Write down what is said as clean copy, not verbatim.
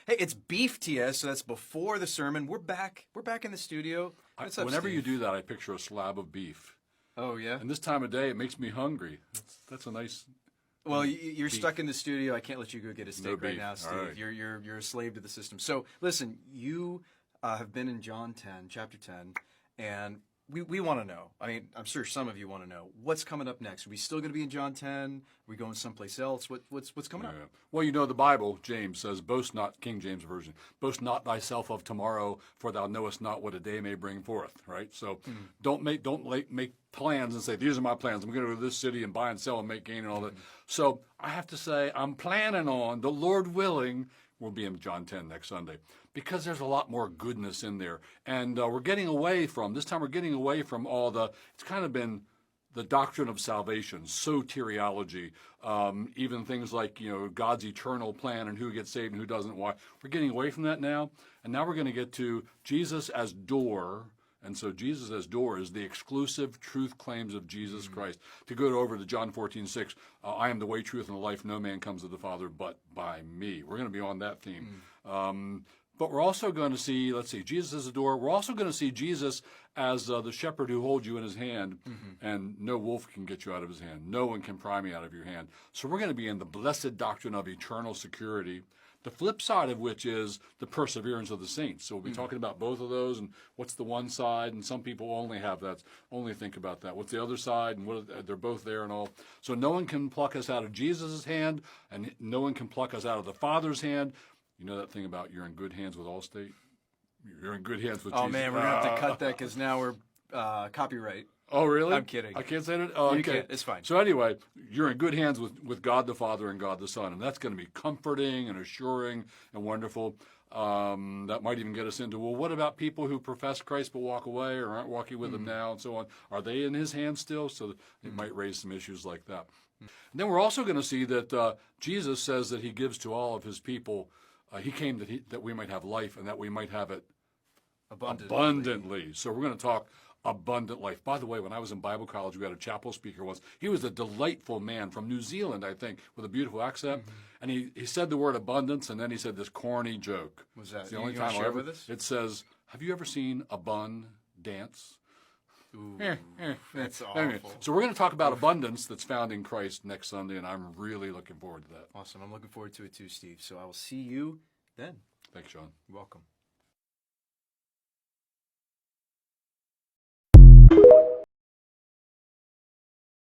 Hey, it's Beef TS, so that's before the sermon. We're back. We're back in the studio. What's up, Whenever you Steve? do that, I picture a slab of beef. Oh, yeah? And this time of day, it makes me hungry. That's a nice. Well, you're stuck in the studio. I can't let you go get a steak right beef. now, Steve. All right. You're a slave to the system. So listen, you have been in John 10, chapter 10, and we want to know. I mean, I'm sure some of you want to know what's coming up next. Are we still going to be in John 10? Are we going someplace else? What's coming up? Yeah. Well, you know, the Bible, James says, boast not, King James Version, boast not thyself of tomorrow, for thou knowest not what a day may bring forth, right? So don't make plans and say, these are my plans. I'm going to go to this city and buy and sell and make gain and all that. So I have to say, I'm planning on, the Lord willing, we'll be in John 10 next Sunday, because there's a lot more goodness in there. And we're getting away from all it's kind of been the doctrine of salvation, soteriology, even things like, God's eternal plan and who gets saved and who doesn't. Why? We're getting away from that now. And now we're going to get to Jesus as door. And so Jesus as door is the exclusive truth claims of Jesus Christ. To go over to John 14:6, I am the way, truth, and the life. No man comes to the Father but by me. We're going to be on that theme. But we're also going to see, Jesus as the door. We're also going to see Jesus as the shepherd who holds you in his hand, and no wolf can get you out of his hand. No one can pry me out of your hand. So we're going to be in the blessed doctrine of eternal security. The flip side of which is the perseverance of the saints. So we'll be talking about both of those and what's the one side, and some people only think about that. What's the other side, and they're both there and all. So no one can pluck us out of Jesus' hand, and no one can pluck us out of the Father's hand. You know that thing about you're in good hands with Allstate? You're in good hands with Jesus. Oh, man, we're going to have to cut that because now we're copyright. Oh, really? I'm kidding. I can't say that? Oh, You okay. can't. It's fine. So anyway, you're in good hands with God the Father and God the Son, and that's going to be comforting and assuring and wonderful. That might even get us into, well, what about people who profess Christ but walk away or aren't walking with him now and so on? Are they in his hands still? So it might raise some issues like that. And then we're also going to see that Jesus says that he gives to all of his people. He came that we might have life and that we might have it abundantly. So we're going to talk abundant life. By the way, when I was in Bible college, we had a chapel speaker once. He was a delightful man from New Zealand, I think, with a beautiful accent. And he said the word abundance, and then he said this corny joke. Was that? It's the only you time share with us? It says, have you ever seen a bun dance? Ooh, that's awful. Anyway, so we're going to talk about abundance that's found in Christ next Sunday, and I'm really looking forward to that. Awesome. I'm looking forward to it too, Steve. So I will see you then. Thanks, Sean. You're welcome.